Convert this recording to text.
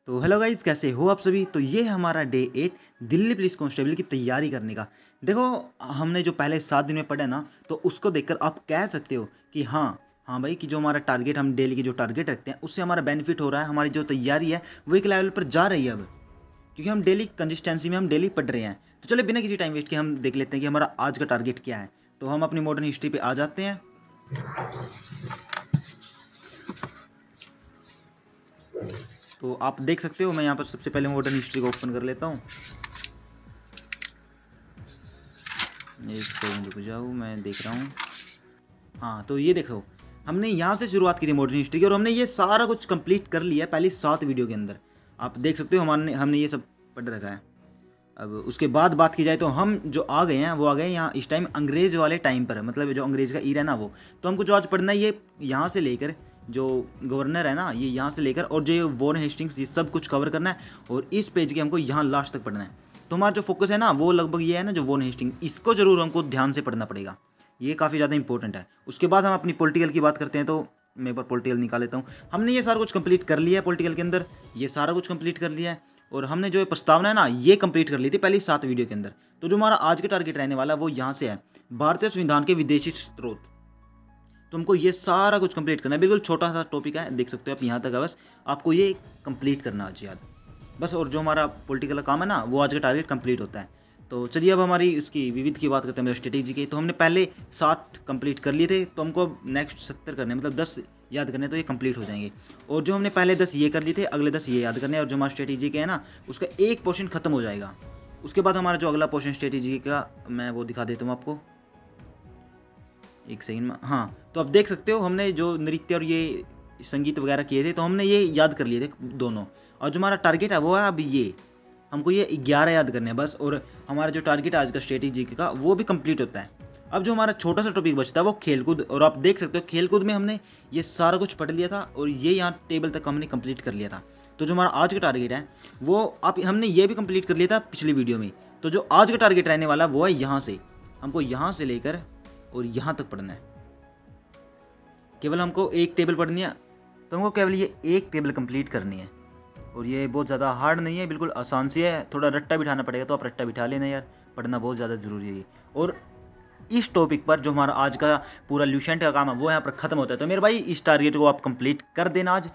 तो hello guys, कैसे हो आप सभी। तो ये है हमारा डे 8 दिल्ली पुलिस कांस्टेबल की तैयारी करने का। देखो, हमने जो पहले 7 दिन में पढ़ा ना, तो उसको देखकर आप कह सकते हो कि हाँ हाँ भाई, कि जो हमारा टारगेट, हम डेली के जो टारगेट रखते हैं उससे हमारा बेनिफिट हो रहा है। हमारी जो तैयारी है वो एक लेवल पर जा रही है अब, क्योंकि हम डेली कंसिस्टेंसी में हम डेली पढ़ रहे हैं। तो चलो बिना किसी टाइम वेस्ट के हम देख लेते हैं कि हमारा आज का टारगेट क्या है। तो हम अपनी मॉडर्न हिस्ट्री पे आ जाते हैं। तो आप देख सकते हो, मैं यहाँ पर सबसे पहले मॉडर्न हिस्ट्री को ओपन कर लेता हूँ। एक सेकंड रुक जाओ, मैं देख रहा हूँ। हाँ, तो ये देखो, हमने यहाँ से शुरुआत की थी मॉडर्न हिस्ट्री की, और हमने ये सारा कुछ कंप्लीट कर लिया है पहली 7 वीडियो के अंदर। आप देख सकते हो, हमने ये सब पढ़ रखा है। अब उसके बाद बात की जाए तो हम जो आ गए हैं वो आ गए यहाँ इस टाइम अंग्रेज़ वाले टाइम पर, मतलब जो अंग्रेज़ का ईरा है ना वो। तो हमको जो आज पढ़ना है ये यहाँ से लेकर, जो गवर्नर है ना ये यहाँ से लेकर, और जो वॉरेन हेस्टिंग्स, ये सब कुछ कवर करना है। और इस पेज के हमको यहाँ लास्ट तक पढ़ना है। तो हमारा जो फोकस है ना वो लगभग ये है ना, जो वॉरेन हेस्टिंग, इसको जरूर हमको ध्यान से पढ़ना पड़ेगा। ये काफ़ी ज़्यादा इंपॉर्टेंट है। उसके बाद हम अपनी पॉलिटिकल की बात करते हैं। तो मैं एक बार पॉलिटिकल निकाल लेता हूँ। हमने ये सारा कुछ कंप्लीट कर लिया है पॉलिटिकल के अंदर, ये सारा कुछ कंप्लीट कर लिया है। और हमने जो प्रस्तावना है ना ये कंप्लीट कर ली थी पहली 7 वीडियो के अंदर। तो जो हमारा आज का टारगेट रहने वाला है वो यहाँ से है, भारतीय संविधान के विदेशी स्रोत। तो हमको ये सारा कुछ कंप्लीट करना है। बिल्कुल छोटा सा टॉपिक है, देख सकते हो आप, यहाँ तक है बस। आपको ये कंप्लीट करना आज याद बस। और जो हमारा पॉलिटिकल का काम है ना वो आज का टारगेट कंप्लीट होता है। तो चलिए अब हमारी उसकी विविध की बात करते हैं, स्ट्रेटेजी की। तो हमने पहले 60 कंप्लीट कर लिए थे, तो हमको नेक्स्ट 70 करने, मतलब 10 याद करने, तो ये कंप्लीट हो जाएंगे। और जो हमने पहले 10 ये कर लिए थे, अगले 10 ये याद करने हैं। और जो हमारा स्ट्रेटेजी का है ना उसका एक पोर्शन खत्म हो जाएगा। उसके बाद हमारा जो अगला पोर्शन स्ट्रेटेजी का, मैं वो दिखा देता हूँ आपको एक सेकंड में। हाँ, तो आप देख सकते हो हमने जो नृत्य और ये संगीत वगैरह किए थे, तो हमने ये याद कर लिए थे दोनों। और जो हमारा टारगेट है वो है अभी ये, हमको ये 11 याद करने हैं बस। और हमारा जो टारगेट है आज का स्ट्रेटेजी का वो भी कंप्लीट होता है। अब जो हमारा छोटा सा टॉपिक बचता है वो खेलकूद। और आप देख सकते हो खेलकूद में हमने ये सारा कुछ पढ़ लिया था, और ये यहाँ टेबल तक हमने कंप्लीट कर लिया था। तो जो हमारा आज का टारगेट है वो आप, हमने ये भी कंप्लीट कर लिया था पिछली वीडियो में। तो जो आज का टारगेट रहने वाला वो है यहाँ से, हमको यहाँ से लेकर और यहाँ तक पढ़ना है। केवल हमको एक टेबल पढ़नी है, तो हमको केवल ये एक टेबल कंप्लीट करनी है। और ये बहुत ज़्यादा हार्ड नहीं है, बिल्कुल आसान सी है। थोड़ा रट्टा बिठाना पड़ेगा, तो आप रट्टा बिठा लेना यार, पढ़ना बहुत ज़्यादा ज़रूरी है। और इस टॉपिक पर जो हमारा आज का पूरा ल्यूसेंट का काम है वो यहाँ पर ख़त्म होता है। तो मेरे भाई इस टारगेट को आप कंप्लीट कर देना आज।